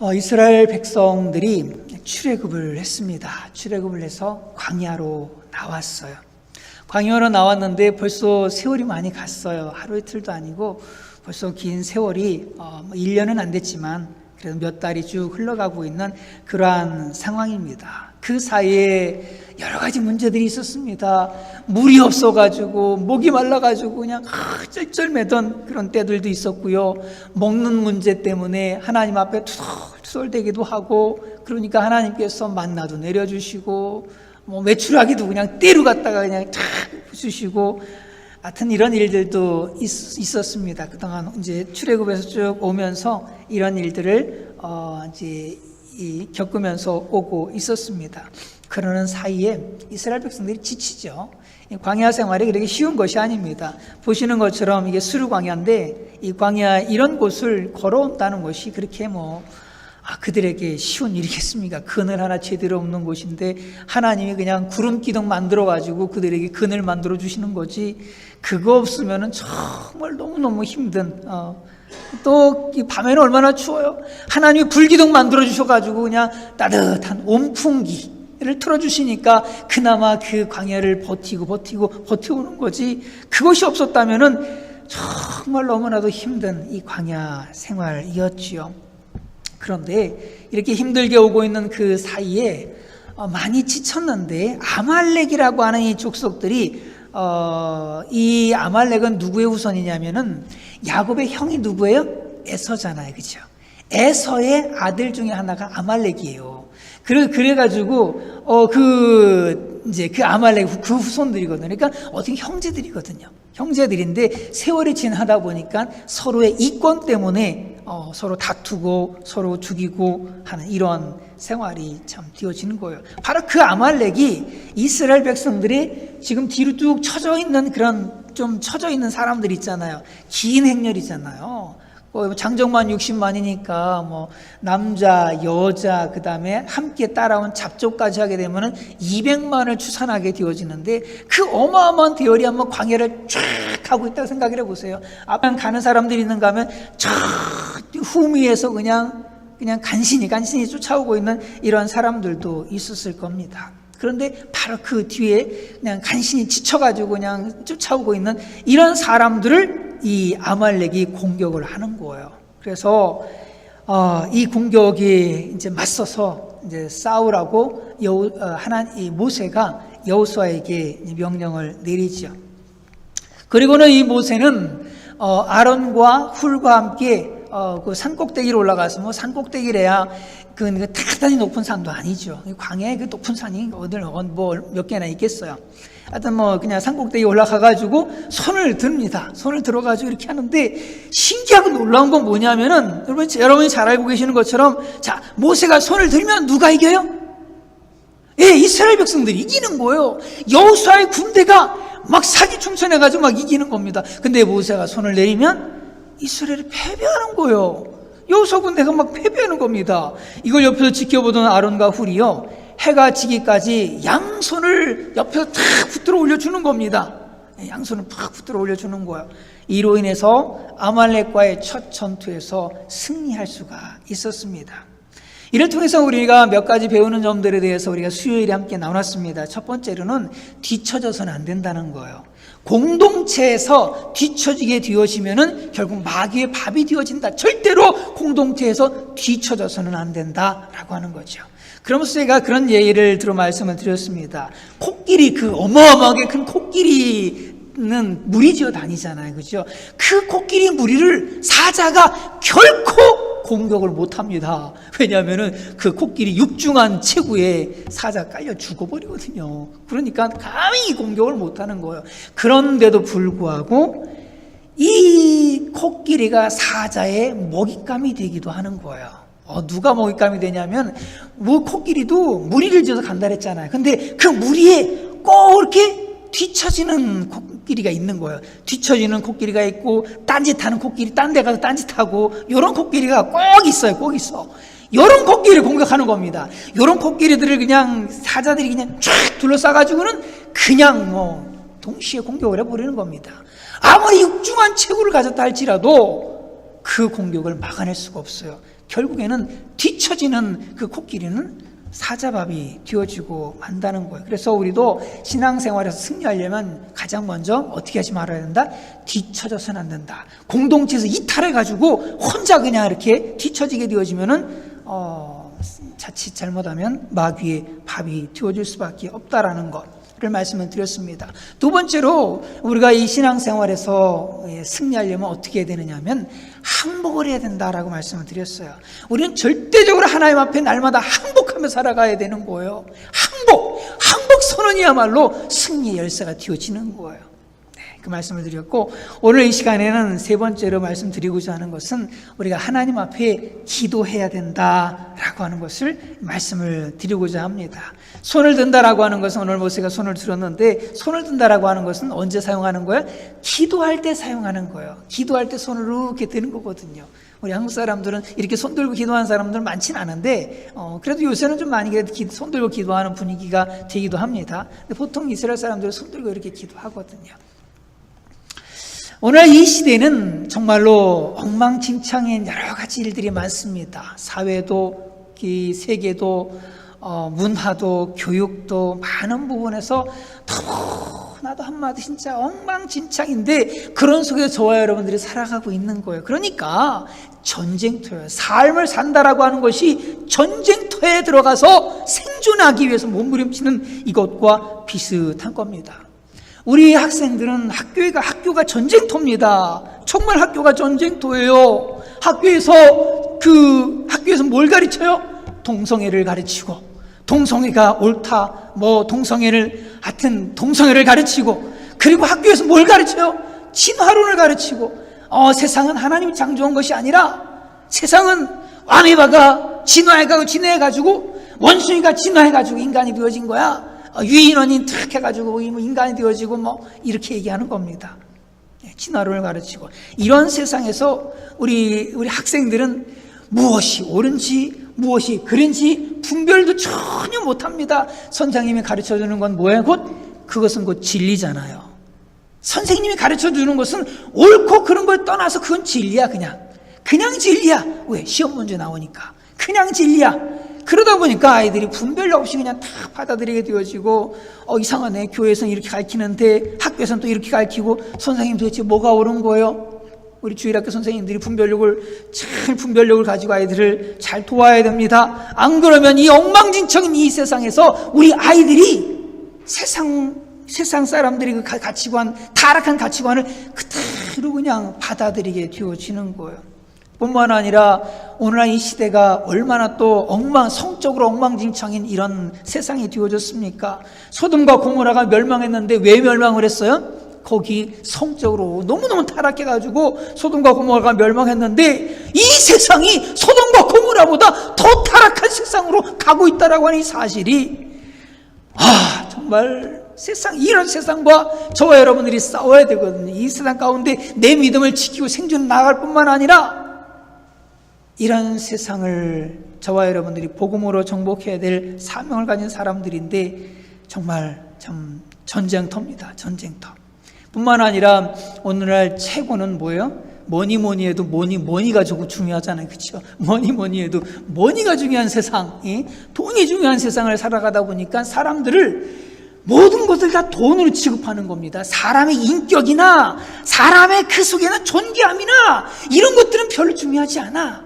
이스라엘 백성들이 출애굽을 했습니다. 출애굽을 해서 광야로 나왔어요. 광야로 나왔는데 벌써 세월이 많이 갔어요. 하루 이틀도 아니고 벌써 긴 세월이 1년은 안 됐지만 그래도 몇 달이 쭉 흘러가고 있는 그러한 상황입니다. 그 사이에 여러 가지 문제들이 있었습니다. 물이 없어가지고 목이 말라가지고 그냥 쩔쩔매던 그런 때들도 있었고요. 먹는 문제 때문에 하나님 앞에 투덜투덜대기도 하고, 그러니까 하나님께서 만나도 내려주시고 외출하기도 그냥 때로 갔다가 그냥 탁 주시고, 하여튼 이런 일들도 있었습니다. 그동안 이제 출애굽에서 쭉 오면서 이런 일들을 이제 겪으면서 오고 있었습니다. 그러는 사이에 이스라엘 백성들이 지치죠. 광야 생활이 그렇게 쉬운 것이 아닙니다. 보시는 것처럼 이게 수르 광야인데, 이 광야 이런 곳을 걸어온다는 것이 그렇게 그들에게 쉬운 일이겠습니까? 그늘 하나 제대로 없는 곳인데 하나님이 그냥 구름 기둥 만들어 가지고 그들에게 그늘 만들어 주시는 거지, 그거 없으면은 정말 너무너무 힘든, 또 밤에는 얼마나 추워요. 하나님이 불기둥 만들어 주셔가지고 그냥 따뜻한 온풍기를 틀어주시니까 그나마 그 광야를 버티고 오는 거지, 그것이 없었다면은 정말 너무나도 힘든 이 광야 생활이었지요. 그런데 이렇게 힘들게 오고 있는 그 사이에 많이 지쳤는데 아말렉이라고 하는 이 족속들이, 이 아말렉은 누구의 후손이냐면은 야곱의 형이 누구예요? 에서잖아요, 그렇죠? 에서의 아들 중에 하나가 아말렉이에요. 그래가지고 이제 그 아말렉 그 후손들이거든요. 그러니까 어떻게 형제들이거든요. 형제들인데 세월이 지나다 보니까 서로의 이권 때문에 서로 다투고 서로 죽이고 하는 이런 생활이 참 되어지는 거예요. 바로 그 아말렉이 이스라엘 백성들이 지금 뒤로 쭉 처져 있는 그런 좀 처져 있는 사람들 있잖아요. 긴 행렬이잖아요. 장정만 60만이니까 남자, 여자, 그 다음에 함께 따라온 잡족까지 하게 되면은 200만을 추산하게 되어지는데, 그 어마어마한 대열이 한번 광야를 쫙 가고 있다고 생각을 해보세요. 앞에 가는 사람들이 있는가 하면 쫙 후미에서 그냥 간신히 쫓아오고 있는 이런 사람들도 있었을 겁니다. 그런데 바로 그 뒤에 그냥 간신히 지쳐가지고 그냥 쫓아오고 있는 이런 사람들을 이 아말렉이 공격을 하는 거예요. 그래서 이 공격에 이제 맞서서 이제 싸우라고 이 모세가 여호수아에게 명령을 내리죠. 그리고는 이 모세는 아론과 훌과 함께 그 산꼭대기로 올라가서 산꼭대기래야 그 대단히 높은 산도 아니죠. 광야에 그 높은 산이 어딜 몇 개나 있겠어요. 하여튼 그냥 산꼭대기 올라가가지고 손을 듭니다. 손을 들어가지고 이렇게 하는데, 신기하고 놀라운 건 뭐냐면은, 여러분이 잘 알고 계시는 것처럼, 자, 모세가 손을 들면 누가 이겨요? 예, 이스라엘 백성들이 이기는 거예요. 여호수아의 군대가 막 사기충천해가지고 막 이기는 겁니다. 근데 모세가 손을 내리면 이스라엘이 패배하는 거예요. 여호수아 군대가 막 패배하는 겁니다. 이걸 옆에서 지켜보던 아론과 훌이요, 해가 지기까지 양손을 옆에서 탁 붙들어 올려주는 겁니다. 양손을 팍 붙들어 올려주는 거예요. 이로 인해서 아말렉과의 첫 전투에서 승리할 수가 있었습니다. 이를 통해서 우리가 몇 가지 배우는 점들에 대해서 우리가 수요일에 함께 나눴습니다. 첫 번째로는 뒤처져서는 안 된다는 거예요. 공동체에서 뒤처지게 되어지면은 결국 마귀의 밥이 되어진다. 절대로 공동체에서 뒤처져서는 안 된다라고 하는 거죠. 그러면서 제가 그런 예를 들어 말씀을 드렸습니다. 코끼리, 그 어마어마하게 큰 코끼리는 무리 지어 다니잖아요, 그죠? 그 코끼리 무리를 사자가 결코 공격을 못 합니다. 왜냐하면은 그 코끼리 육중한 체구에 사자 깔려 죽어버리거든요. 그러니까 감히 공격을 못 하는 거예요. 그런데도 불구하고 이 코끼리가 사자의 먹잇감이 되기도 하는 거예요. 누가 먹잇감이 되냐면, 코끼리도 무리를 지어서 간다 그랬잖아요. 근데 그 무리에 꼭 이렇게 뒤처지는 코끼리가 있는 거예요. 뒤처지는 코끼리가 있고, 딴짓하는 코끼리, 딴 데 가서 딴짓하고, 요런 코끼리가 꼭 있어요. 꼭 있어. 요런 코끼리를 공격하는 겁니다. 요런 코끼리들을 그냥 사자들이 그냥 쫙 둘러싸가지고는 그냥 동시에 공격을 해버리는 겁니다. 아무리 육중한 체구를 가졌다 할지라도 그 공격을 막아낼 수가 없어요. 결국에는 뒤처지는 그 코끼리는 사자밥이 되어지고 만다는 거예요. 그래서 우리도 신앙생활에서 승리하려면 가장 먼저 어떻게 하지 말아야 된다? 뒤처져서는 안 된다. 공동체에서 이탈해가지고 혼자 그냥 이렇게 뒤처지게 되어지면은 자칫 잘못하면 마귀의 밥이 되어질 수밖에 없다라는 것을 말씀을 드렸습니다. 두 번째로 우리가 이 신앙생활에서 승리하려면 어떻게 해야 되느냐 하면 항복을 해야 된다라고 말씀을 드렸어요. 우리는 절대적으로 하나님 앞에 날마다 항복하며 살아가야 되는 거예요. 항복 선언이야말로 승리의 열쇠가 되어지는 거예요. 그 말씀을 드렸고, 오늘 이 시간에는 세 번째로 말씀드리고자 하는 것은 우리가 하나님 앞에 기도해야 된다라고 하는 것을 말씀을 드리고자 합니다. 손을 든다라고 하는 것은, 오늘 모세가 손을 들었는데 손을 든다라고 하는 것은 언제 사용하는 거예요? 기도할 때 사용하는 거예요. 기도할 때 손을 이렇게 드는 거거든요. 우리 한국 사람들은 이렇게 손 들고 기도하는 사람들은 많지는 않은데 그래도 요새는 좀 많이 손 들고 기도하는 분위기가 되기도 합니다. 근데 보통 이스라엘 사람들은 손 들고 이렇게 기도하거든요. 오늘 이 시대는 정말로 엉망진창인 여러 가지 일들이 많습니다. 사회도, 세계도, 문화도, 교육도 많은 부분에서 나도 한마디 진짜 엉망진창인데 그런 속에서 저와 여러분들이 살아가고 있는 거예요. 그러니까 전쟁터예요. 삶을 산다라고 하는 것이 전쟁터에 들어가서 생존하기 위해서 몸부림치는 이것과 비슷한 겁니다. 우리 학생들은 학교가 전쟁터입니다. 정말 학교가 전쟁터예요. 학교에서 뭘 가르쳐요? 동성애를 가르치고, 동성애가 옳다, 동성애를 가르치고, 그리고 학교에서 뭘 가르쳐요? 진화론을 가르치고, 세상은 하나님이 창조한 것이 아니라 세상은 아메바가 진화해가지고 원숭이가 진화해가지고 인간이 되어진 거야. 유인원이 탁 해가지고 인간이 되어지고 이렇게 얘기하는 겁니다. 진화론을 가르치고, 이런 세상에서 우리 학생들은 무엇이 옳은지 무엇이 그른지 분별도 전혀 못합니다. 선생님이 가르쳐주는 건 뭐예요? 그것은 곧 진리잖아요. 선생님이 가르쳐주는 것은 옳고 그런 걸 떠나서 그건 진리야. 그냥 진리야. 왜? 시험 문제 나오니까 그냥 진리야. 그러다 보니까 아이들이 분별 없이 그냥 다 받아들이게 되어지고, 이상하네, 교회에서는 이렇게 가르치는데 학교에서는 또 이렇게 가르치고, 선생님 도대체 뭐가 옳은 거예요? 우리 주일학교 선생님들이 분별력을 가지고 아이들을 잘 도와야 됩니다. 안 그러면 이 엉망진창인 이 세상에서 우리 아이들이 세상 사람들이 그 가치관, 타락한 가치관을 그대로 그냥 받아들이게 되어지는 거예요. 뿐만 아니라 오늘날 이 시대가 얼마나 또 성적으로 엉망진창인 이런 세상이 되어졌습니까? 소돔과 고모라가 멸망했는데 왜 멸망을 했어요? 거기 성적으로 너무너무 타락해가지고 소돔과 고모라가 멸망했는데, 이 세상이 소돔과 고모라보다 더 타락한 세상으로 가고 있다라고 하는 이 사실이, 정말 이런 세상과 저와 여러분들이 싸워야 되거든요. 이 세상 가운데 내 믿음을 지키고 생존 나갈 뿐만 아니라 이런 세상을 저와 여러분들이 복음으로 정복해야 될 사명을 가진 사람들인데, 정말 참 전쟁터입니다. 전쟁터. 뿐만 아니라 오늘날 최고는 뭐예요? 뭐니 해도 머니가 조금 중요하잖아요. 그렇죠? 뭐니 해도 머니가 중요한 세상, 돈이 중요한 세상을 살아가다 보니까 사람들을 모든 것을 다 돈으로 취급하는 겁니다. 사람의 인격이나 사람의 그 속에는 존귀함이나 이런 것들은 별로 중요하지 않아.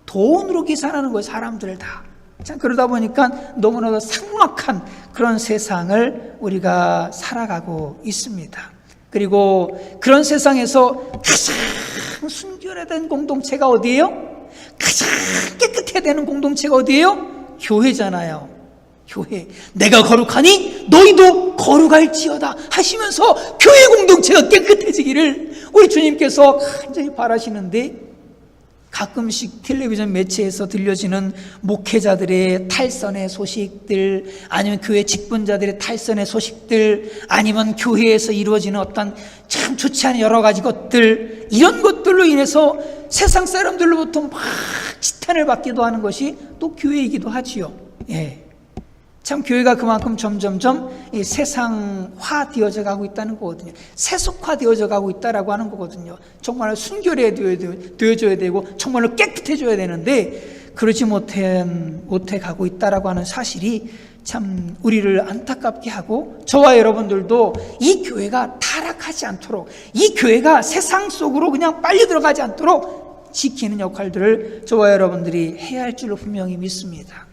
돈으로 계산하는 거예요, 사람들을 다. 자, 그러다 보니까 너무나도 삭막한 그런 세상을 우리가 살아가고 있습니다. 그리고 그런 세상에서 가장 순결해야 공동체가 어디예요? 가장 깨끗해야 되는 공동체가 어디예요? 교회잖아요. 교회. 내가 거룩하니 너희도 거룩할지어다 하시면서 교회 공동체가 깨끗해지기를 우리 주님께서 간절히 바라시는데, 가끔씩 텔레비전 매체에서 들려지는 목회자들의 탈선의 소식들, 아니면 교회 직분자들의 탈선의 소식들, 아니면 교회에서 이루어지는 어떤 참 좋지 않은 여러 가지 것들, 이런 것들로 인해서 세상 사람들로부터 막 지탄을 받기도 하는 것이 또 교회이기도 하지요. 참 교회가 그만큼 점점점 이 세상화 되어져 가고 있다는 거거든요. 세속화 되어져 가고 있다라고 하는 거거든요. 정말 순결해 되어져야 되고 정말로 깨끗해져야 되는데 그러지 못해 가고 있다라고 하는 사실이 참 우리를 안타깝게 하고, 저와 여러분들도 이 교회가 타락하지 않도록, 이 교회가 세상 속으로 그냥 빨리 들어가지 않도록 지키는 역할들을 저와 여러분들이 해야 할 줄로 분명히 믿습니다.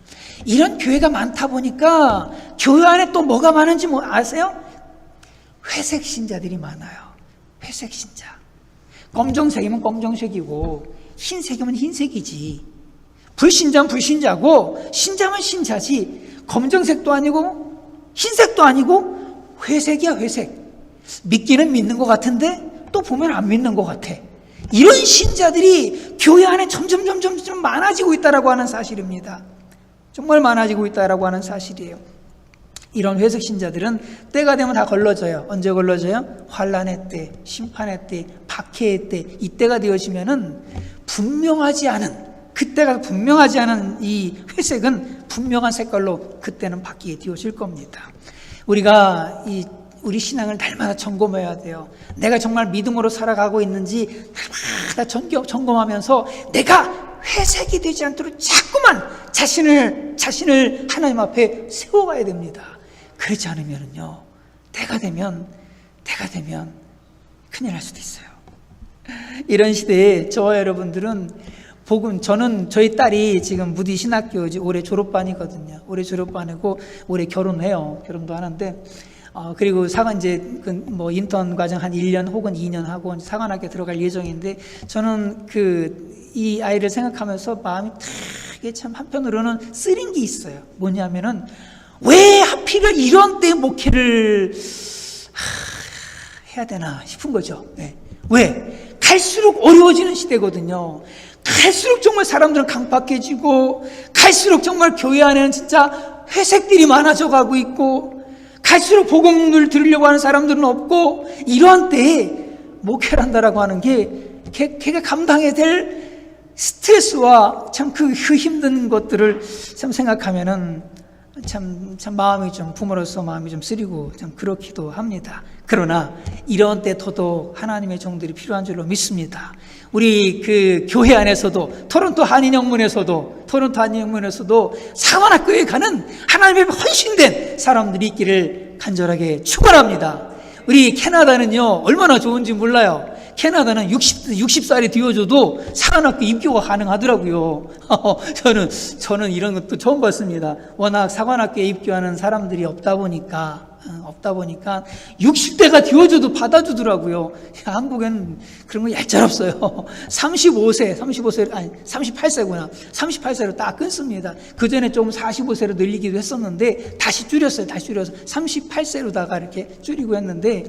이런 교회가 많다 보니까 교회 안에 또 뭐가 많은지 아세요? 회색 신자들이 많아요. 회색 신자. 검정색이면 검정색이고 흰색이면 흰색이지. 불신자면 불신자고 신자면 신자지. 검정색도 아니고 흰색도 아니고 회색이야, 회색. 믿기는 믿는 것 같은데 또 보면 안 믿는 것 같아. 이런 신자들이 교회 안에 점점 많아지고 있다라고 하는 사실입니다. 정말 많아지고 있다라고 하는 사실이에요. 이런 회색 신자들은 때가 되면 다 걸러져요. 언제 걸러져요? 환난의 때, 심판의 때, 박해의 때, 이때가 되어지면은 그때가 분명하지 않은 이 회색은 분명한 색깔로 그때는 바뀌게 되어질 겁니다. 우리가 우리 신앙을 날마다 점검해야 돼요. 내가 정말 믿음으로 살아가고 있는지 날마다 점검하면서 내가 회색이 되지 않도록 자꾸만 자신을 하나님 앞에 세워가야 됩니다. 그렇지 않으면요, 때가 되면 큰일 날 수도 있어요. 이런 시대에 저와 여러분들은 저희 딸이 지금 무디 신학교 올해 졸업반이거든요. 올해 졸업반이고 올해 결혼도 하는데, 그리고 인턴 과정 한 1년 혹은 2년 하고 사관학교에 들어갈 예정인데, 저는 이 아이를 생각하면서 마음이 되게 참 한편으로는 쓰린 게 있어요. 뭐냐면은, 왜 하필 이런 때 목회를 해야 되나 싶은 거죠. 네. 왜? 갈수록 어려워지는 시대거든요. 갈수록 정말 사람들은 강박해지고, 갈수록 정말 교회 안에는 진짜 회색들이 많아져 가고 있고, 갈수록 복음을 들으려고 하는 사람들은 없고, 이러한 때에 목회를 한다라고 하는 게 걔가 감당해야 될 스트레스와 참 그 힘든 것들을 참 생각하면은 참 마음이 좀, 부모로서 마음이 좀 쓰리고 참 그렇기도 합니다. 그러나 이런 때 더더욱 하나님의 종들이 필요한 줄로 믿습니다. 우리 교회 안에서도, 토론토 한인영문에서도 사관학교에 가는 하나님의 헌신된 사람들이 있기를 간절하게 축원합니다. 우리 캐나다는요, 얼마나 좋은지 몰라요. 캐나다는 60살이 되어줘도 사관학교 입교가 가능하더라고요. 저는 이런 것도 처음 봤습니다. 워낙 사관학교에 입교하는 사람들이 없다 보니까 60대가 되어줘도 받아주더라고요. 한국엔 그런 거 얄짤없어요. 38세구나. 38세로 딱 끊습니다. 그 전에 좀 45세로 늘리기도 했었는데 다시 줄여서 38세로다가 이렇게 줄이고 했는데,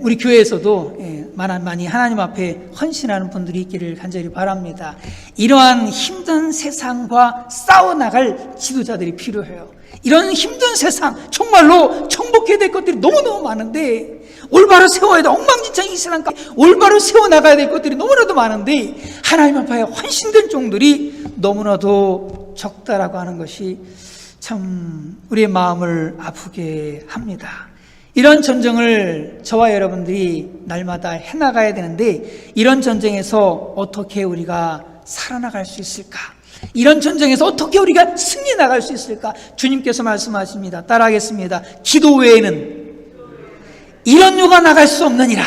우리 교회에서도 많이 하나님 앞에 헌신하는 분들이 있기를 간절히 바랍니다. 이러한 힘든 세상과 싸워나갈 지도자들이 필요해요. 이런 힘든 세상, 정말로 정복해야 될 것들이 너무너무 많은데, 올바로 세워야 돼. 엉망진창 이 세상 가운데 올바로 세워나가야 될 것들이 너무나도 많은데, 하나님 앞에 헌신된 종들이 너무나도 적다라고 하는 것이 참 우리의 마음을 아프게 합니다. 이런 전쟁을 저와 여러분들이 날마다 해나가야 되는데, 이런 전쟁에서 어떻게 우리가 살아나갈 수 있을까? 이런 전쟁에서 어떻게 우리가 승리해 나갈 수 있을까? 주님께서 말씀하십니다. 따라하겠습니다. 기도 외에는 이런 유가 나갈 수 없느니라.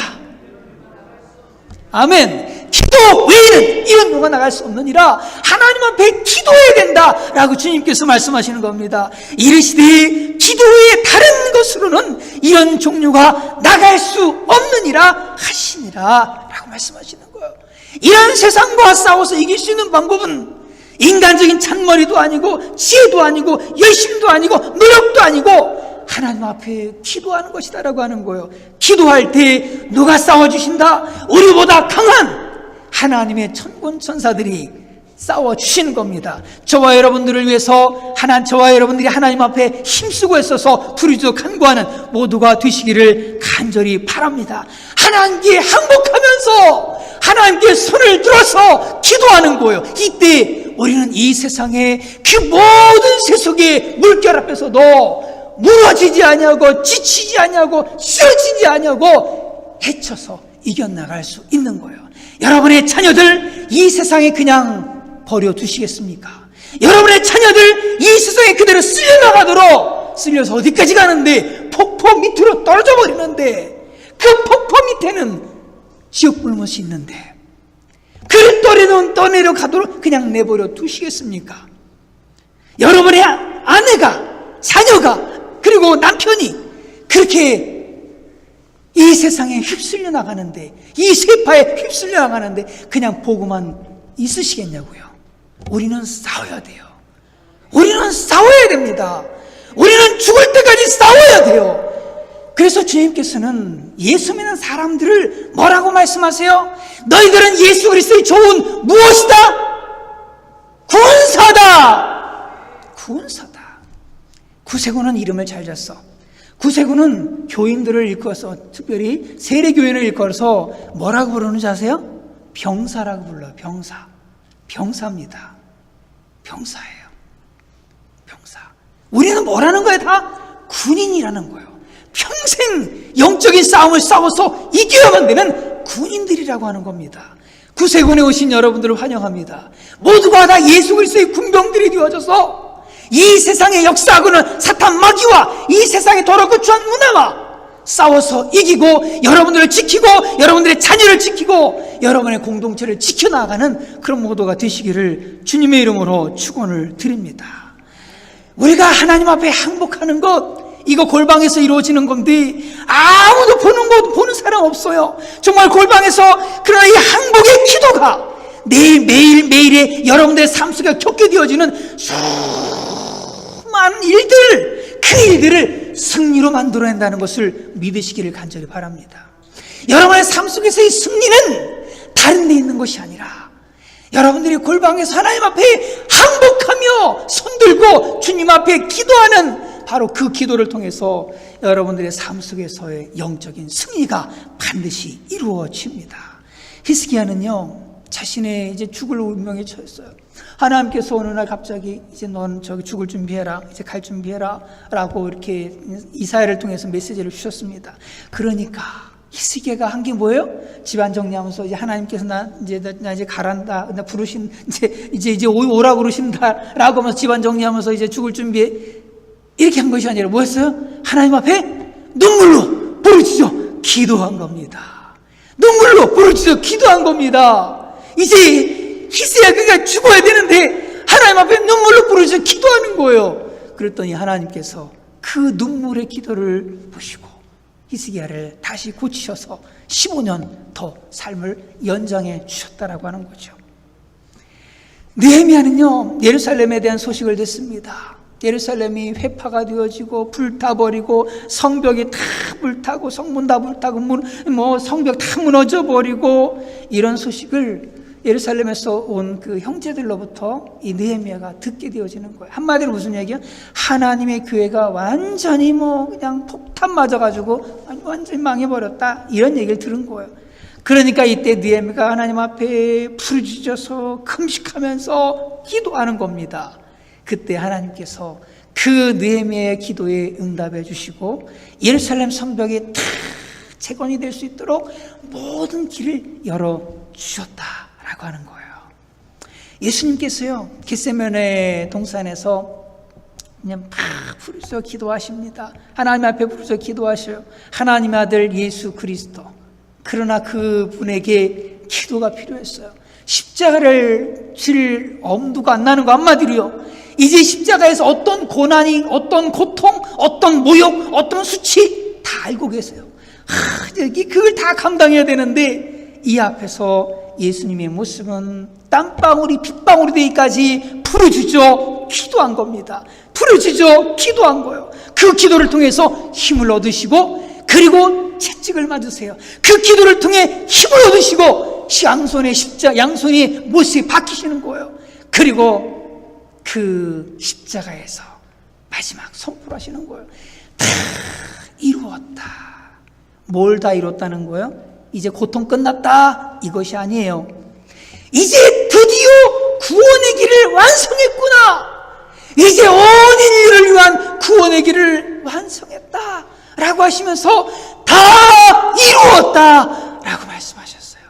아멘. 기도 외에는 이런 유가 나갈 수 없느니라. 하나님 앞에 기도해야 된다라고 주님께서 말씀하시는 겁니다. 이르시되 기도 외에 다른 것으로는 이런 종류가 나갈 수 없느니라 하시니라 라고 말씀하시는 거예요. 이런 세상과 싸워서 이길 수 있는 방법은 인간적인 잔머리도 아니고 지혜도 아니고 열심도 아니고 노력도 아니고 하나님 앞에 기도하는 것이다라고 하는 거예요. 기도할 때 누가 싸워주신다? 우리보다 강한 하나님의 천군천사들이 싸워주시는 겁니다. 저와 여러분들을 위해서 저와 여러분들이 하나님 앞에 힘쓰고 있어서 부르짖어 간구하는 모두가 되시기를 간절히 바랍니다. 하나님께 항복하면서 하나님께 손을 들어서 기도하는 거예요. 이때 우리는 이 세상의 그 모든 세속의 물결 앞에서도 무너지지 아니하고 지치지 아니하고 쓰러지지 아니하고 헤쳐서 이겨나갈 수 있는 거예요. 여러분의 자녀들 이 세상에 그냥 버려두시겠습니까? 여러분의 자녀들 이 세상에 그대로 쓸려나가도록, 쓸려서 어디까지 가는데, 폭포 밑으로 떨어져 버리는데, 그 폭포 밑에는 지옥 불못이 있는데 그를 떠내려 가도록 그냥 내버려 두시겠습니까? 여러분의 아내가, 자녀가, 그리고 남편이 그렇게 이 세상에 휩쓸려 나가는데, 이 쇠파에 휩쓸려 나가는데 그냥 보고만 있으시겠냐고요. 우리는 싸워야 돼요. 우리는 싸워야 됩니다. 우리는 죽을 때까지 싸워야 돼요. 그래서 주님께서는 예수 믿는 사람들을 뭐라고 말씀하세요? 너희들은 예수 그리스도의 좋은 무엇이다? 군사다. 군사다. 구세군은 이름을 잘 졌어. 구세군은 교인들을 일컬어서, 특별히 세례교인을 일컬어서 뭐라고 부르는지 아세요? 병사라고 불러요. 병사. 병사입니다. 병사예요. 병사. 우리는 뭐라는 거예요? 다 군인이라는 거예요. 평생 영적인 싸움을 싸워서 이겨야만 되는 군인들이라고 하는 겁니다. 구세군에 오신 여러분들을 환영합니다. 모두가 다 예수 그리스도의 군병들이 되어져서 이 세상의 역사하고는 사탄 마귀와 이 세상의 더럽고 추한 문화와 싸워서 이기고 여러분들을 지키고 여러분들의 자녀를 지키고 여러분의 공동체를 지켜나가는 그런 모두가 되시기를 주님의 이름으로 축원을 드립니다. 우리가 하나님 앞에 항복하는 것, 이거 골방에서 이루어지는 건데 아무도 보는 사람 없어요. 정말 골방에서. 그러나 이 항복의 기도가 매일매일의 여러분들의 삶 속에 겪게 되어지는 수많은 일들, 그 일들을 승리로 만들어낸다는 것을 믿으시기를 간절히 바랍니다. 여러분의 삶 속에서의 승리는 다른 데 있는 것이 아니라 여러분들이 골방에서 하나님 앞에 항복하며 손들고 주님 앞에 기도하는 바로 그 기도를 통해서 여러분들의 삶 속에서의 영적인 승리가 반드시 이루어집니다. 히스기야는요, 자신의 이제 죽을 운명에 처했어요. 하나님께서 어느 날 갑자기 이제 넌 저기 죽을 준비해라, 이제 갈 준비해라 라고 이렇게 이사야를 통해서 메시지를 주셨습니다. 그러니까 히스기야가 한 게 뭐예요? 집안 정리하면서 이제 하나님께서 나 이제 가란다, 나 부르신 이제 오라고 그러신다라고 하면서 집안 정리하면서 이제 죽을 준비해, 이렇게 한 것이 아니라 뭐였어요? 하나님 앞에 눈물로 부르짖어 기도한 겁니다. 눈물로 부르짖어 기도한 겁니다. 이제 히스기야가 죽어야 되는데 하나님 앞에 눈물로 부르짖어 기도하는 거예요. 그랬더니 하나님께서 그 눈물의 기도를 보시고 히스기야를 다시 고치셔서 15년 더 삶을 연장해 주셨다라고 하는 거죠. 느헤미야는요, 예루살렘에 대한 소식을 듣습니다. 예루살렘이 회파가 되어지고 불타버리고 성벽이 다 불타고 성문 다 불타고 성벽 다 무너져 버리고, 이런 소식을 예루살렘에서 온 그 형제들로부터 이 느헤미야가 듣게 되어지는 거예요. 한마디로 무슨 얘기야? 하나님의 교회가 완전히 그냥 폭탄 맞아가지고 완전히 망해버렸다, 이런 얘기를 들은 거예요. 그러니까 이때 느헤미야가 하나님 앞에 부르짖어서 금식하면서 기도하는 겁니다. 그때 하나님께서 그 느헤미야의 기도에 응답해 주시고 예루살렘 성벽이 다 재건이 될 수 있도록 모든 길을 열어 주셨다라고 하는 거예요. 예수님께서요, 겟세마네 동산에서 그냥 막 부르짖어 기도하십니다. 하나님 앞에 부르짖어 기도하셔요. 하나님의 아들 예수 그리스도. 그러나 그분에게 기도가 필요했어요. 십자가를 질 엄두가 안 나는 거, 한마디로요, 이제 십자가에서 어떤 고난이, 어떤 고통, 어떤 모욕, 어떤 수치 다 알고 계세요. 그걸 다 감당해야 되는데 이 앞에서 예수님의 모습은 땀방울이 빗방울이 되기까지 부르짖어 기도한 겁니다. 부르짖어 기도한 거예요. 그 기도를 통해서 힘을 얻으시고, 그리고 채찍을 맞으세요. 그 기도를 통해 힘을 얻으시고 양손의 모습이 바뀌시는 거예요. 그리고 그 십자가에서 마지막 선포하시는 거예요. 다 이루었다. 뭘 다 이뤘다는 거예요? 이제 고통 끝났다, 이것이 아니에요. 이제 드디어 구원의 길을 완성했구나. 이제 온 인류를 위한 구원의 길을 완성했다 라고 하시면서 다 이루었다 라고 말씀하셨어요.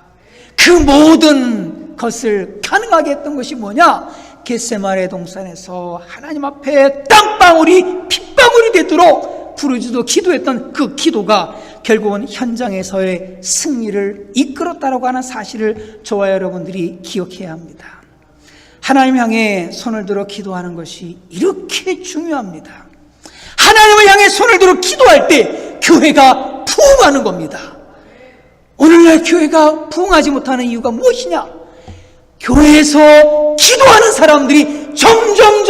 그 모든 것을 가능하게 했던 것이 뭐냐? 겟세마네 동산에서 하나님 앞에 땀방울이 핏방울이 되도록 부르짖어 기도했던 그 기도가 결국은 현장에서의 승리를 이끌었다라고 하는 사실을 저와 여러분들이 기억해야 합니다. 하나님 향해 손을 들어 기도하는 것이 이렇게 중요합니다. 하나님을 향해 손을 들어 기도할 때 교회가 부흥하는 겁니다. 오늘날 교회가 부흥하지 못하는 이유가 무엇이냐? 교회에서 기도하는 사람들이 점점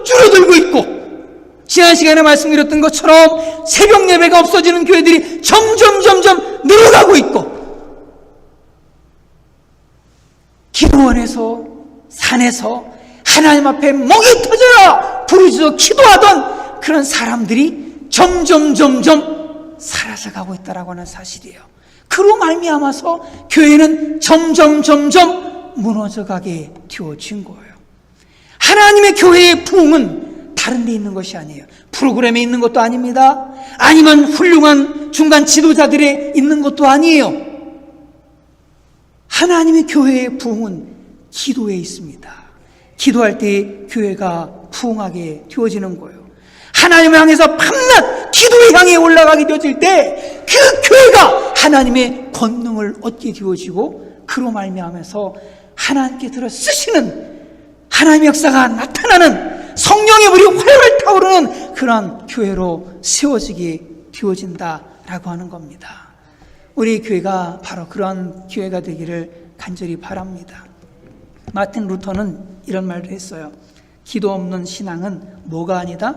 줄어들고 있고, 지난 시간에 말씀드렸던 것처럼 새벽 예배가 없어지는 교회들이 점점 늘어나고 있고, 기도원에서 산에서 하나님 앞에 목이 터져라 부르짖어 기도하던 그런 사람들이 점점 사라져가고 있다라고 하는 사실이에요. 그로 말미암아서 교회는 점점 무너져가게 되어진 거예요. 하나님의 교회의 부흥은 다른 데 있는 것이 아니에요. 프로그램에 있는 것도 아닙니다. 아니면 훌륭한 중간 지도자들에 있는 것도 아니에요. 하나님의 교회의 부흥은 기도에 있습니다. 기도할 때 교회가 부흥하게 되어지는 거예요. 하나님을 향해서 밤낮 기도의 향해 올라가게 되어질 때 그 교회가 하나님의 권능을 얻게 되어지고, 그로 말미암아서 하나님께 들어 쓰시는 하나님의 역사가 나타나는 성령의 불이 활활 타오르는 그런 교회로 세워지게 되어진다라고 하는 겁니다. 우리 교회가 바로 그런 교회가 되기를 간절히 바랍니다. 마틴 루터는 이런 말을 했어요. 기도 없는 신앙은 뭐가 아니다?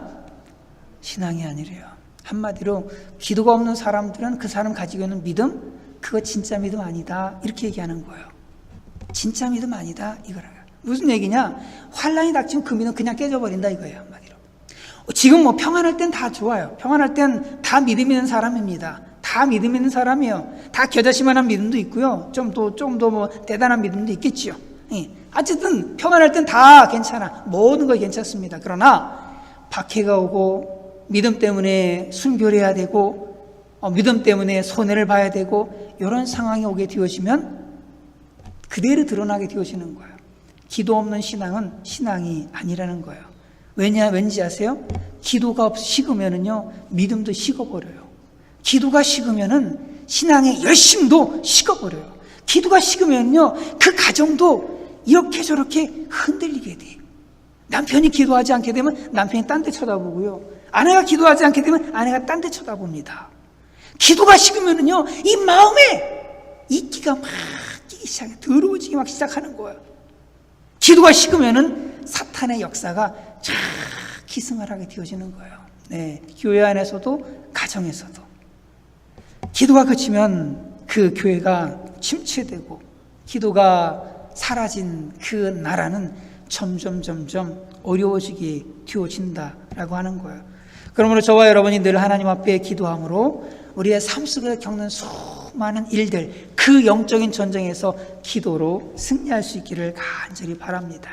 신앙이 아니래요. 한마디로 기도가 없는 사람들은 그 사람 가지고 있는 믿음, 그거 진짜 믿음 아니다, 이렇게 얘기하는 거예요. 진짜 믿음 아니다 이거라요. 무슨 얘기냐? 환란이 닥치면 그 믿음 그냥 깨져버린다 이거예요. 한마디로. 지금 뭐 평안할 땐 다 좋아요. 평안할 땐 다 믿음 있는 사람입니다. 다 믿음 있는 사람이에요. 다 겨자씨만한 믿음도 있고요. 좀 더 뭐 대단한 믿음도 있겠지요. 예. 어쨌든 평안할 땐 다 괜찮아. 모든 거 괜찮습니다. 그러나 박해가 오고 믿음 때문에 순교해야 되고 믿음 때문에 손해를 봐야 되고 이런 상황이 오게 되어지면 그대로 드러나게 되어지는 거예요. 기도 없는 신앙은 신앙이 아니라는 거예요. 왠지 아세요? 기도가 식으면은요, 믿음도 식어버려요. 기도가 식으면은 신앙의 열심도 식어버려요. 기도가 식으면요, 그 가정도 이렇게 저렇게 흔들리게 돼. 남편이 기도하지 않게 되면 남편이 딴 데 쳐다보고요. 아내가 기도하지 않게 되면 아내가 딴 데 쳐다봅니다. 기도가 식으면은요, 이 마음에 이끼가 막 끼기 시작해. 더러워지기 막 시작하는 거예요. 기도가 식으면은 사탄의 역사가 쫙 기승을 하게 되어지는 거예요. 네, 교회 안에서도 가정에서도. 기도가 그치면 그 교회가 침체되고 기도가 사라진 그 나라는 점점 어려워지게 되어진다라고 하는 거예요. 그러므로 저와 여러분이 늘 하나님 앞에 기도함으로 우리의 삶 속에 겪는 수많은 일들, 그 영적인 전쟁에서 기도로 승리할 수 있기를 간절히 바랍니다.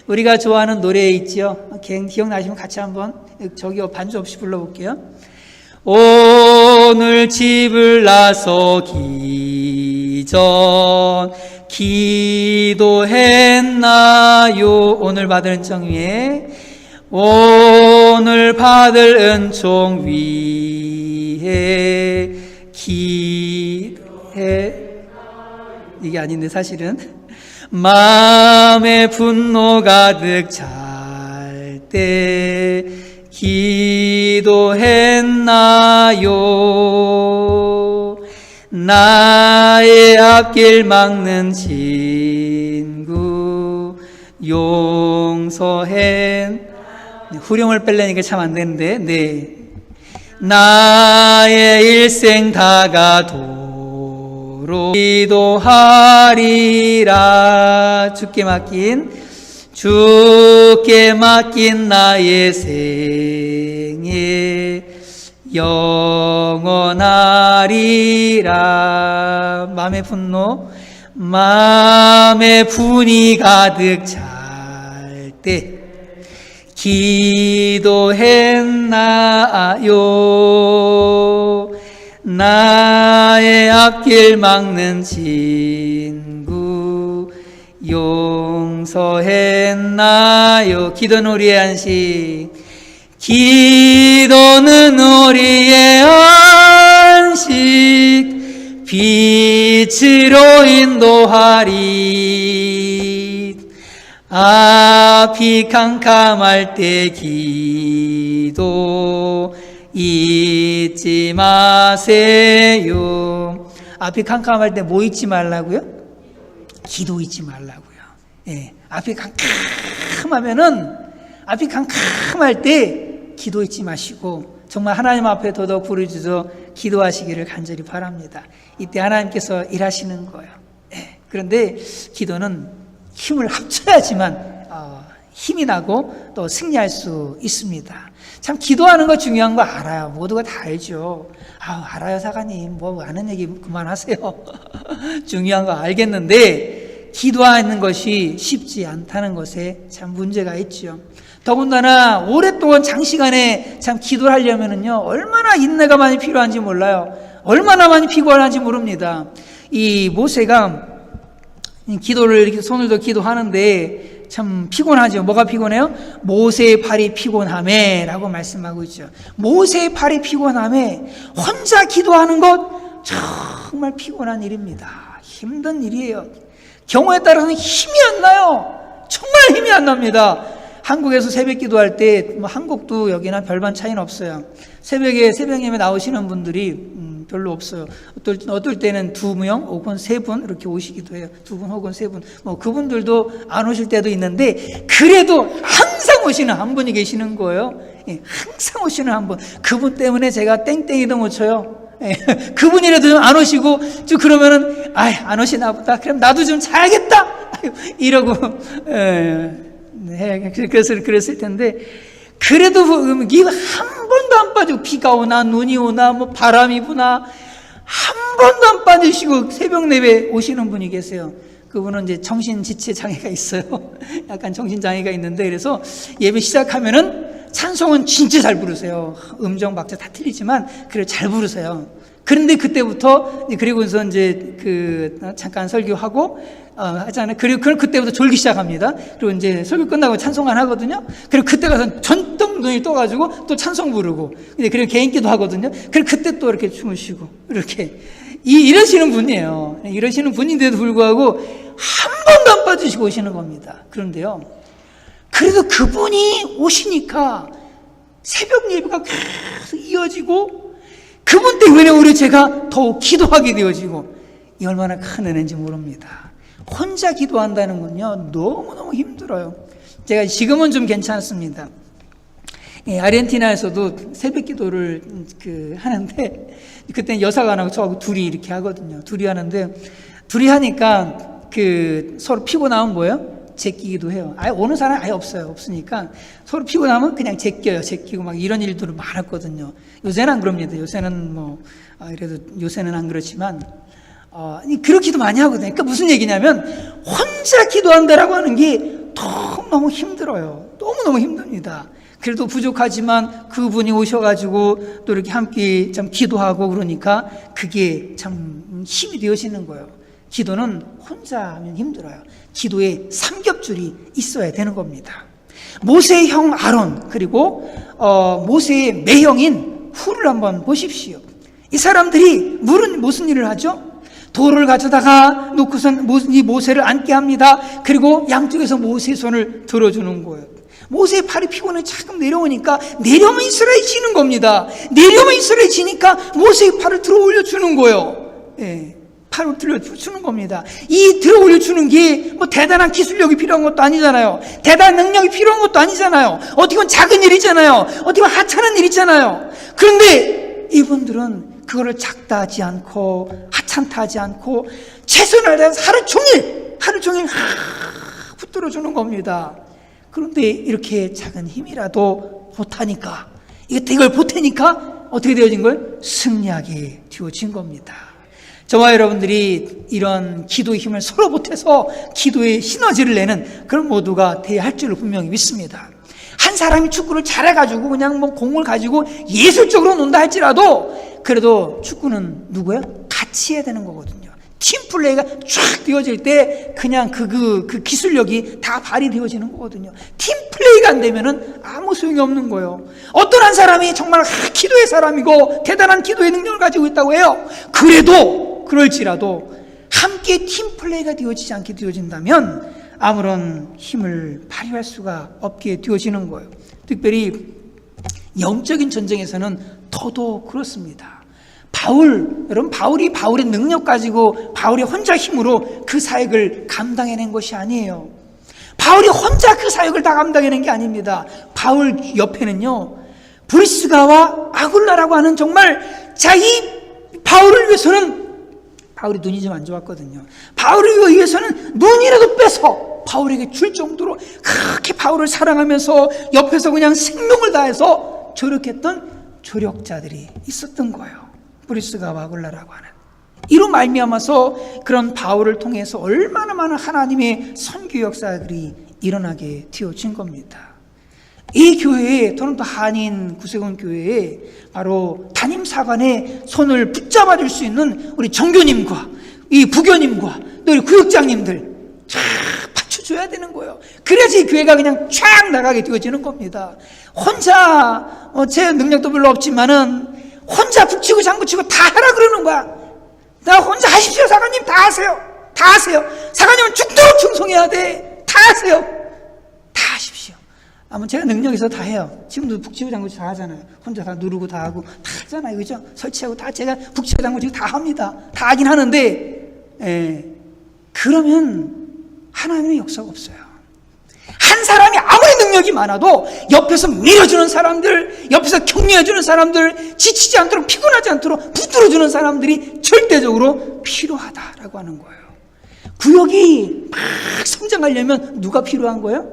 우리가 좋아하는 노래 있지요? 기억나시면 같이 한번 저기 반주 없이 불러볼게요. 오늘 집을 나서기 전 기도했나요? 오늘 받을 은총 위에, 오늘 받을 은총 위에 기도해. 이게 아닌데 사실은 마음에 분노 가득 찰 때 기도했나요? 나의 앞길 막는 친구 용서했. 후렴을 뺄래니까 참 안 되는데, 네. 나의 일생 다가도록 기도하리라. 주께 맡긴 나의 생애 영원하리라. 마음에 분이 가득 찰 때 기도했나요? 나의 앞길 막는 친구 용서했나요? 기도는 우리의 안식, 기도는 우리의 안식, 빛으로 인도하리. 앞이 캄캄할 때 기도 잊지 마세요. 앞이 캄캄할 때 뭐 잊지 말라고요? 기도 잊지 말라고요. 예, 앞이 캄캄할 때 기도 잊지 마시고 정말 하나님 앞에 더더욱 부르짖어 기도하시기를 간절히 바랍니다. 이때 하나님께서 일하시는 거예요. 예, 그런데 기도는 힘을 합쳐야지만 힘이 나고 또 승리할 수 있습니다. 참 기도하는 거 중요한 거 알아요. 모두가 다 알죠. 알아요 사관님, 뭐 아는 얘기 그만하세요. 중요한 거 알겠는데 기도하는 것이 쉽지 않다는 것에 참 문제가 있죠. 더군다나 오랫동안 장시간에 참 기도를 하려면은요 얼마나 인내가 많이 필요한지 몰라요. 얼마나 많이 피곤한지 모릅니다. 이 모세가 기도를 이렇게 손을 더 기도하는데 참 피곤하죠. 뭐가 피곤해요? 모세의 팔이 피곤하매 라고 말씀하고 있죠. 모세의 팔이 피곤하매, 혼자 기도하는 것 정말 피곤한 일입니다. 힘든 일이에요. 경우에 따라서는 힘이 안 나요. 정말 힘이 안 납니다. 한국에서 새벽 기도할 때 한국도 여기나 별반 차이는 없어요. 새벽에 새벽 예배 나오시는 분들이 별로 없어요. 어떨 때는 2명 혹은 3분 이렇게 오시기도 해요. 2분 혹은 3분. 그분들도 안 오실 때도 있는데 그래도 항상 오시는 한 분이 계시는 거예요. 예, 항상 오시는 한 분. 그분 때문에 제가 땡땡이도 못 쳐요. 예, 그분이라도 좀 안 오시고 그러면은 안 오시나 보다. 그럼 나도 좀 자야겠다. 이러고 그랬을 텐데 그래도 한 번도 안 빠지고 비가 오나 눈이 오나 바람이 부나 한 번도 안 빠지시고 새벽 예배 오시는 분이 계세요. 그분은 이제 정신지체 장애가 있어요. 약간 정신장애가 있는데 그래서 예배 시작하면은 찬송은 진짜 잘 부르세요. 음정 박자 다 틀리지만 그래 잘 부르세요. 그런데 그때부터 그리고서 이제 잠깐 설교하고 하잖아요. 그리고 그때부터 졸기 시작합니다. 그리고 이제 설교 끝나고 찬송만 하거든요. 그리고 그때 가서 전떡 눈이 떠가지고 또 찬송 부르고, 그리고 개인기도 하거든요. 그리고 그때 또 이렇게 주무시고 이렇게 이러시는 분이에요. 이러시는 분인데도 불구하고 한 번도 안 빠지시고 오시는 겁니다. 그런데요, 그래도 그분이 오시니까 새벽 예배가 계속 이어지고 그분 때문에 제가 더욱 기도하게 되어지고 이 얼마나 큰 은혜인지 모릅니다. 혼자 기도한다는 건요 너무너무 힘들어요. 제가 지금은 좀 괜찮습니다. 아르헨티나에서도 새벽 기도를 하는데 그때는 여사가 안 하고 저하고 둘이 이렇게 하거든요. 둘이 하는데 둘이 하니까 서로 피곤하면 뭐예요? 제끼기도 해요. 오는 사람 아예 없으니까 서로 피곤하면 그냥 제끼고 막 이런 일들이 많았거든요. 요새는 안 그럽니다. 요새는 그래도 요새는 안 그렇지만 그렇기도 많이 하거든요. 그러니까 무슨 얘기냐면 혼자 기도한다라고 하는 게 너무 힘들어요. 너무너무 힘듭니다. 그래도 부족하지만 그분이 오셔가지고 또 이렇게 함께 참 기도하고 그러니까 그게 참 힘이 되어지는 거예요. 기도는 혼자 하면 힘들어요. 기도에 삼겹줄이 있어야 되는 겁니다. 모세의 형 아론 그리고 모세의 매형인 훌을 한번 보십시오. 이 사람들이 무슨 일을 하죠? 돌을 가져다가 놓고선 이 모세를 앉게 합니다. 그리고 양쪽에서 모세의 손을 들어주는 거예요. 모세의 팔이 피곤해 자꾸 내려오니까 내려오면 이스라엘이 지는 겁니다. 내려오면 이스라엘이 지니까 모세의 팔을 들어 올려주는 거예요. 예, 팔을 들어주는 겁니다. 이 들어 올려주는 게 대단한 기술력이 필요한 것도 아니잖아요. 대단한 능력이 필요한 것도 아니잖아요. 어떻게 보면 작은 일이잖아요. 어떻게 보면 하찮은 일이잖아요. 그런데 이분들은 그거를 작다 하지 않고 하찮다 하지 않고 최선을 다해서 하루 종일 붙들어주는 겁니다. 그런데 이렇게 작은 힘이라도 보태니까 이걸 보태니까 어떻게 되어진 거예요? 승리하게 되어진 겁니다. 저와 여러분들이 이런 기도의 힘을 서로 보태서 기도의 시너지를 내는 그런 모두가 되어야 할 줄로 분명히 믿습니다. 한 사람이 축구를 잘해가지고 그냥 뭐 공을 가지고 예술적으로 논다 할지라도 그래도 축구는 누구예요? 같이 해야 되는 거거든요. 팀플레이가 쫙 되어질 때 그냥 그 기술력이 다 발휘되어지는 거거든요. 팀플레이가 안 되면은 아무 소용이 없는 거예요. 어떤 한 사람이 정말 기도의 사람이고 대단한 기도의 능력을 가지고 있다고 해요. 그래도 그럴지라도 함께 팀플레이가 되어지지 않게 되어진다면 아무런 힘을 발휘할 수가 없게 되어지는 거예요. 특별히 영적인 전쟁에서는 더더욱 그렇습니다. 여러분 바울이 바울의 능력 가지고 바울이 혼자 힘으로 그 사역을 감당해낸 것이 아니에요. 바울이 혼자 그 사역을 다 감당해낸 게 아닙니다. 바울 옆에는요 브리스가와 아굴라라고 하는 정말 자기 바울을 위해서는 바울이 눈이 좀 안 좋았거든요. 바울을 위해서는 눈이라도 빼서 바울에게 줄 정도로 그렇게 바울을 사랑하면서 옆에서 그냥 생명을 다해서 조력했던 조력자들이 있었던 거예요. 브리스가와 아굴라라고 하는. 이로 말미암아서 그런 바울을 통해서 얼마나 많은 하나님의 선교 역사들이 일어나게 되어진 겁니다. 이 교회에, 토론토 한인 구세군 교회에 바로 담임사관의 손을 붙잡아 줄 수 있는 우리 정교님과 이 부교님과 또 우리 구역장님들 쫙 받쳐줘야 되는 거예요. 그래야지 이 교회가 그냥 쫙 나가게 되어지는 겁니다. 혼자 제 능력도 별로 없지만은 혼자 북치고 장구치고 다 하라 그러는 거야. 나 혼자 하십시오. 사관님 다 하세요. 다 하세요. 사관님은 죽도록 충성해야 돼. 다 하세요. 다 하십시오. 아무 제가 능력 있어 다 해요. 지금도 북치고 장구치고 다 하잖아요. 혼자 다 누르고 다 하고 다 하잖아요. 그죠? 설치하고 다 제가 북치고 장구치고 다 합니다. 다 하긴 하는데 그러면 하나님의 역사가 없어요. 한 사람이 아무리 능력이 많아도 옆에서 밀어주는 사람들, 옆에서 격려해주는 사람들, 지치지 않도록 피곤하지 않도록 붙들어주는 사람들이 절대적으로 필요하다라고 하는 거예요. 구역이 막 성장하려면 누가 필요한 거예요?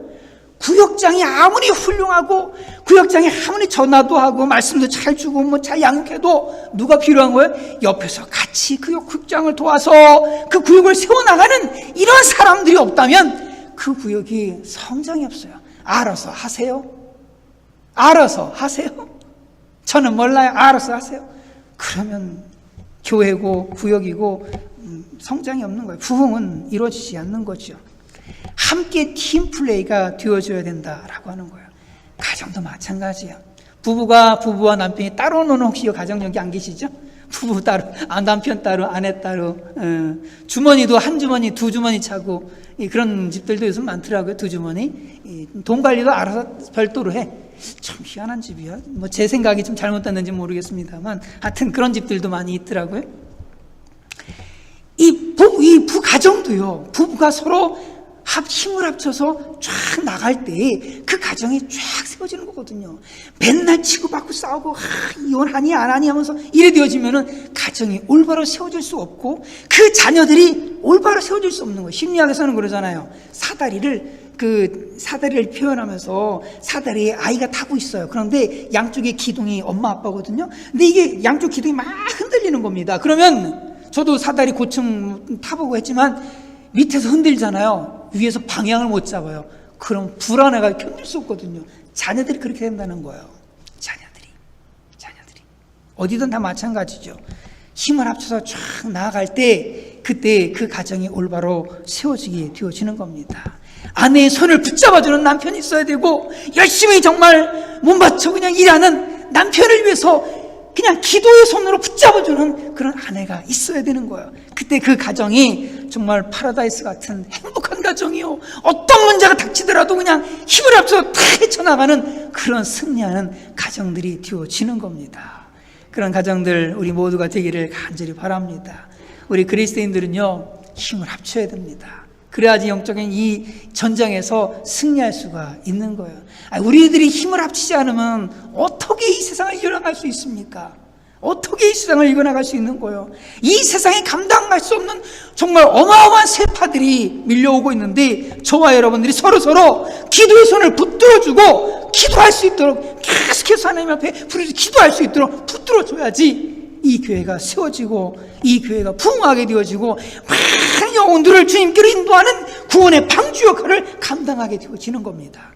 구역장이 아무리 훌륭하고 구역장이 아무리 전화도 하고 말씀도 잘 주고 뭐 잘 양육해도 누가 필요한 거예요? 옆에서 같이 그 구역장을 도와서 그 구역을 세워나가는 이런 사람들이 없다면 그 구역이 성장이 없어요. 알아서 하세요. 알아서 하세요. 저는 몰라요. 알아서 하세요. 그러면 교회고 구역이고 성장이 없는 거예요. 부흥은 이루어지지 않는 거죠. 함께 팀플레이가 되어줘야 된다라고 하는 거예요. 가정도 마찬가지예요. 부부와 남편이 따로 노는 혹시 가정 여기 안 계시죠? 부부 따로, 남편 따로, 아내 따로, 주머니도 한 주머니, 두 주머니 차고, 그런 집들도 요즘 많더라고요. 두 주머니. 돈 관리도 알아서 별도로 해. 참 희한한 집이야. 뭐 제 생각이 좀 잘못됐는지 모르겠습니다만, 하여튼 그런 집들도 많이 있더라고요. 이 부가정도요, 부부가 서로 힘을 합쳐서 쫙 나갈 때 그 가정이 쫙 세워지는 거거든요. 맨날 치고받고 싸우고 이혼하니 안 하니 하면서 이래 되어지면은 가정이 올바로 세워질 수 없고 그 자녀들이 올바로 세워질 수 없는 거예요. 심리학에서는 그러잖아요. 사다리를 표현하면서 사다리에 아이가 타고 있어요. 그런데 양쪽의 기둥이 엄마 아빠거든요. 근데 이게 양쪽 기둥이 막 흔들리는 겁니다. 그러면 저도 사다리 고층 타보고 했지만 밑에서 흔들잖아요. 위에서 방향을 못 잡아요. 그럼 불안해가 견딜 수 없거든요. 자녀들이 그렇게 된다는 거예요. 자녀들이 어디든 다 마찬가지죠. 힘을 합쳐서 쫙 나아갈 때 그때 그 가정이 올바로 세워지게 되어지는 겁니다. 아내의 손을 붙잡아주는 남편이 있어야 되고 열심히 정말 몸바쳐 그냥 일하는 남편을 위해서 그냥 기도의 손으로 붙잡아주는 그런 아내가 있어야 되는 거예요. 그때 그 가정이 정말 파라다이스 같은 행복한 가정이요. 어떤 문제가 닥치더라도 그냥 힘을 합쳐서 다 헤쳐나가는 그런 승리하는 가정들이 되어지는 겁니다. 그런 가정들 우리 모두가 되기를 간절히 바랍니다. 우리 그리스도인들은요, 힘을 합쳐야 됩니다. 그래야지 영적인 이 전쟁에서 승리할 수가 있는 거예요. 우리들이 힘을 합치지 않으면 어떻게 이 세상을 이겨나갈 수 있습니까? 어떻게 이 세상을 이겨나갈 수 있는 거예요? 이 세상에 감당할 수 없는 정말 어마어마한 세파들이 밀려오고 있는데 저와 여러분들이 서로 기도의 손을 붙들어주고 기도할 수 있도록 계속해서 하나님 앞에 부르짖어 기도할 수 있도록 붙들어줘야지 이 교회가 세워지고 이 교회가 부흥하게 되어지고 많은 영혼들을 주님께로 인도하는 구원의 방주 역할을 감당하게 되어지는 겁니다.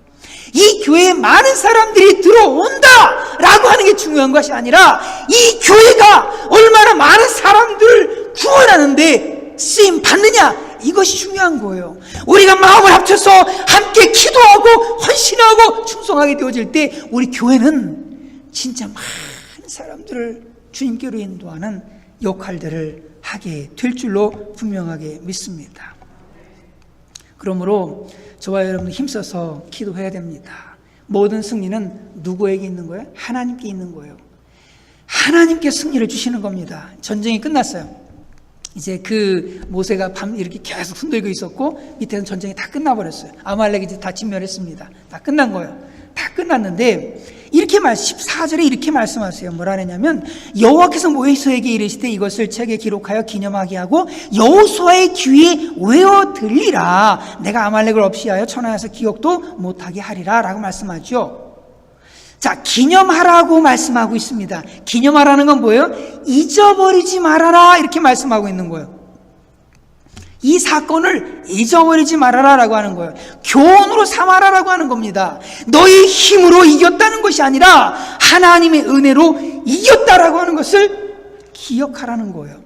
이 교회에 많은 사람들이 들어온다라고 하는 게 중요한 것이 아니라 이 교회가 얼마나 많은 사람들을 구원하는데 쓰임 받느냐, 이것이 중요한 거예요. 우리가 마음을 합쳐서 함께 기도하고 헌신하고 충성하게 되어질 때 우리 교회는 진짜 많은 사람들을 주님께로 인도하는 역할들을 하게 될 줄로 분명하게 믿습니다. 그러므로 저와 여러분 힘써서 기도해야 됩니다. 모든 승리는 누구에게 있는 거예요? 하나님께 있는 거예요. 하나님께 승리를 주시는 겁니다. 전쟁이 끝났어요. 이제 그 모세가 밤 이렇게 계속 흔들고 있었고 밑에는 전쟁이 다 끝나버렸어요. 아말렉이 이제 다 진멸했습니다. 다 끝난 거예요. 다 끝났는데 이렇게 14절에 이렇게 말씀하세요. 뭐라 하냐면 여호와께서 모세에게 이르시되 이것을 책에 기록하여 기념하게 하고 여호수아의 귀에 외워 들리라. 내가 아말렉을 없이 하여 천하에서 기억도 못하게 하리라 라고 말씀하죠. 자, 기념하라고 말씀하고 있습니다. 기념하라는 건 뭐예요? 잊어버리지 말아라 이렇게 말씀하고 있는 거예요. 이 사건을 잊어버리지 말아라 라고 하는 거예요. 교훈으로 삼아라라고 하는 겁니다. 너의 힘으로 이겼다는 것이 아니라 하나님의 은혜로 이겼다라고 하는 것을 기억하라는 거예요.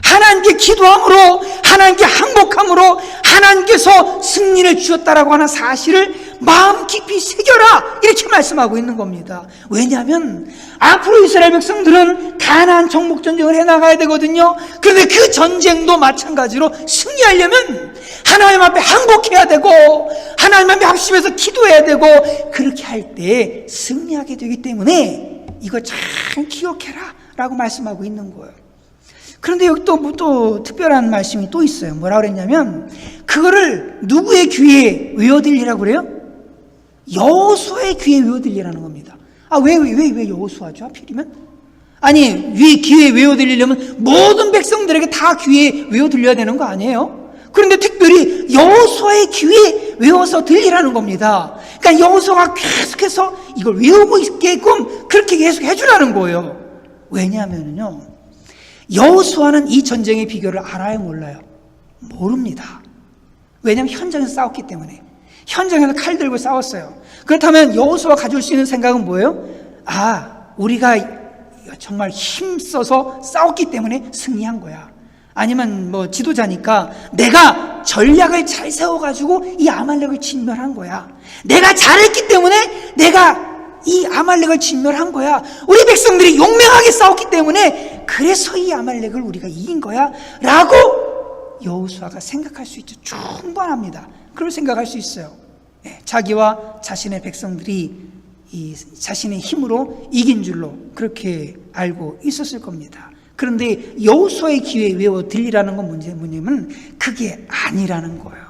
하나님께 기도함으로, 하나님께 항복함으로 하나님께서 승리를 주셨다라고 하는 사실을 마음 깊이 새겨라 이렇게 말씀하고 있는 겁니다. 왜냐하면 앞으로 이스라엘 백성들은 가나안 정복 전쟁을 해나가야 되거든요. 그런데 그 전쟁도 마찬가지로 승리하려면 하나님 앞에 항복해야 되고 하나님 앞에 합심해서 기도해야 되고 그렇게 할 때 승리하게 되기 때문에 이거 잘 기억해라 라고 말씀하고 있는 거예요. 그런데 여기 또 특별한 말씀이 또 있어요. 뭐라 그랬냐면 그거를 누구의 귀에 외워들리라고 그래요? 여호수아의 귀에 외워들리라는 겁니다. 아, 왜 여호수아죠? 하필이면? 아니, 귀에 외워들리려면 모든 백성들에게 다 귀에 외워들려야 되는 거 아니에요? 그런데 특별히 여호수아의 귀에 외워서 들리라는 겁니다. 그러니까 여호수아가 계속해서 이걸 외우고 있게끔 그렇게 계속 해주라는 거예요. 왜냐하면요, 여호수아는 이 전쟁의 비결을 알아요, 몰라요? 모릅니다. 왜냐하면 현장에서 싸웠기 때문에. 현장에서 칼 들고 싸웠어요. 그렇다면 여호수아가 가질 수 있는 생각은 뭐예요? 아, 우리가 정말 힘써서 싸웠기 때문에 승리한 거야. 아니면 뭐 지도자니까 내가 전략을 잘 세워가지고 이 아말렉을 진멸한 거야. 내가 잘했기 때문에 내가 이 아말렉을 진멸한 거야. 우리 백성들이 용맹하게 싸웠기 때문에 그래서 이 아말렉을 우리가 이긴 거야 라고 여호수아가 생각할 수 있죠. 충분합니다. 그걸 생각할 수 있어요. 자기와 자신의 백성들이 이 자신의 힘으로 이긴 줄로 그렇게 알고 있었을 겁니다. 그런데 여호수아의 귀에 외워 들리라는 건 뭐냐면 그게 아니라는 거예요.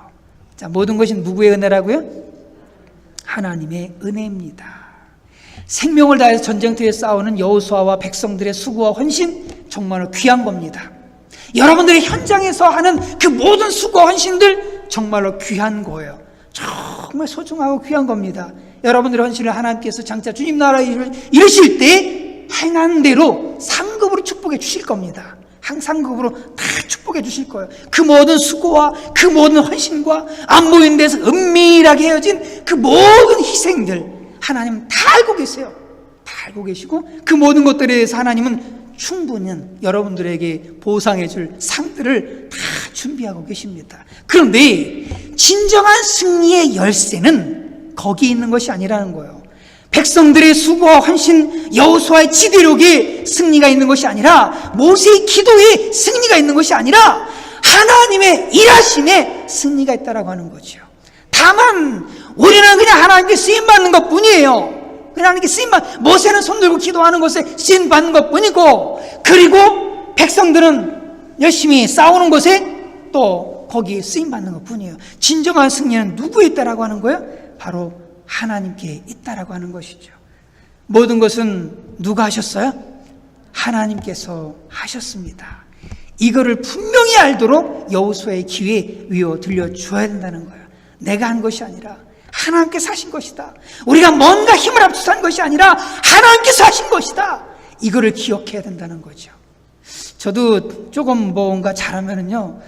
자, 모든 것이 누구의 은혜라고요? 하나님의 은혜입니다. 생명을 다해서 전쟁터에 싸우는 여호수아와 백성들의 수고와 헌신 정말로 귀한 겁니다. 여러분들이 현장에서 하는 그 모든 수고와 헌신들 정말로 귀한 거예요. 정말 소중하고 귀한 겁니다. 여러분들의 헌신을 하나님께서 장차 주님 나라를 이루실 때 행한 대로 상급으로 축복해 주실 겁니다. 상급으로 다 축복해 주실 거예요. 그 모든 수고와 그 모든 헌신과 안 보이는 데서 은밀하게 헤어진 그 모든 희생들 하나님은 다 알고 계세요. 다 알고 계시고 그 모든 것들에 대해서 하나님은 충분히 여러분들에게 보상해 줄 상들을 다 준비하고 계십니다. 그런데 진정한 승리의 열쇠는 거기 있는 것이 아니라는 거예요. 백성들의 수고와 헌신, 여호수아의 지도력에 승리가 있는 것이 아니라 모세의 기도에 승리가 있는 것이 아니라 하나님의 일하심에 승리가 있다라고 하는 거죠. 다만 우리는 그냥 하나님께 쓰임받는 것 뿐이에요. 그냥 하나님께 쓰임받는, 모세는 손 들고 기도하는 것에 쓰임받는 것 뿐이고, 그리고 백성들은 열심히 싸우는 것에 또 거기에 쓰임받는 것 뿐이에요. 진정한 승리는 누구에 있다라고 하는 거예요? 바로 하나님께 있다라고 하는 것이죠. 모든 것은 누가 하셨어요? 하나님께서 하셨습니다. 이거를 분명히 알도록 여호수아의 귀에 외워 들려줘야 된다는 거예요. 내가 한 것이 아니라 하나님께서 하신 것이다. 우리가 뭔가 힘을 합쳐서 한 것이 아니라 하나님께서 하신 것이다. 이거를 기억해야 된다는 거죠. 저도 조금 뭔가 잘하면은요,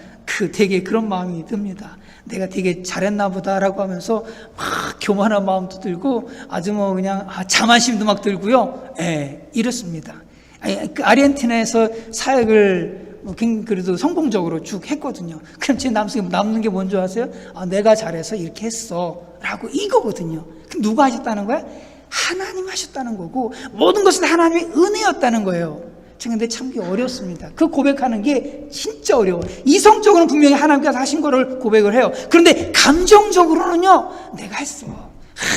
되게 그런 마음이 듭니다. 내가 되게 잘했나 보다라고 하면서 막 교만한 마음도 들고 아주 뭐 그냥 자만심도 막 들고요. 예, 이렇습니다. 그 아르헨티나에서 사역을 그래도 성공적으로 쭉 했거든요. 그럼 제 마음속에 남는 게 뭔지 아세요? 내가 잘해서 이렇게 했어 라고 이거거든요. 그럼 누가 하셨다는 거야? 하나님 하셨다는 거고, 모든 것은 하나님의 은혜였다는 거예요. 근데 참 어렵습니다. 그 고백하는 게 진짜 어려워요. 이성적으로는 분명히 하나님께서 하신 거를 고백을 해요. 그런데 감정적으로는요, 내가 했어.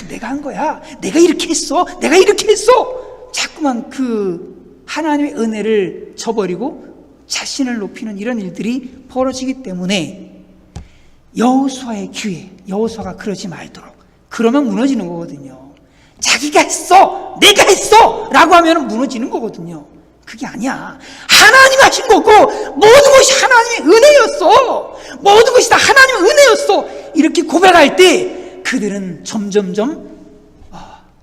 내가 한 거야. 내가 이렇게 했어. 내가 이렇게 했어. 자꾸만 그 하나님의 은혜를 저버리고 자신을 높이는 이런 일들이 벌어지기 때문에 여호수아의 기회, 여호수아가 그러지 말도록. 그러면 무너지는 거거든요. 자기가 했어. 내가 했어. 라고 하면 무너지는 거거든요. 그게 아니야. 하나님 하신 거고, 모든 것이 하나님의 은혜였어. 모든 것이 다 하나님의 은혜였어. 이렇게 고백할 때 그들은 점점점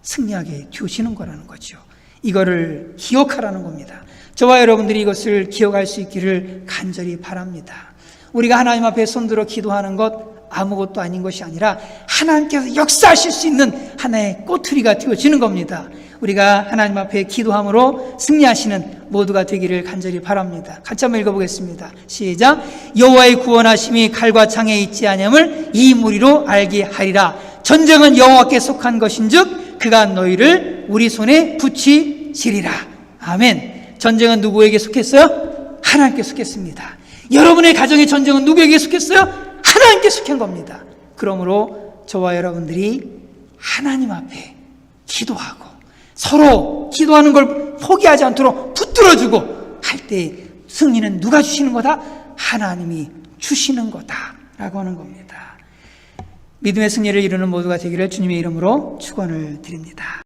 승리하게 되시는 거라는 거죠. 이거를 기억하라는 겁니다. 저와 여러분들이 이것을 기억할 수 있기를 간절히 바랍니다. 우리가 하나님 앞에 손들어 기도하는 것 아무것도 아닌 것이 아니라 하나님께서 역사하실 수 있는 하나의 꼬투리가 되어지는 겁니다. 우리가 하나님 앞에 기도함으로 승리하시는 모두가 되기를 간절히 바랍니다. 같이 한번 읽어보겠습니다. 시작. 여호와의 구원하심이 칼과 창에 있지 아니함을 이 무리로 알게 하리라. 전쟁은 여호와께 속한 것인즉 그가 너희를 우리 손에 붙이시리라. 아멘. 전쟁은 누구에게 속했어요? 하나님께 속했습니다. 여러분의 가정의 전쟁은 누구에게 속했어요? 하나님께 속한 겁니다. 그러므로 저와 여러분들이 하나님 앞에 기도하고 서로 기도하는 걸 포기하지 않도록 붙들어주고 할 때 승리는 누가 주시는 거다? 하나님이 주시는 거다라고 하는 겁니다. 믿음의 승리를 이루는 모두가 되기를 주님의 이름으로 축원을 드립니다.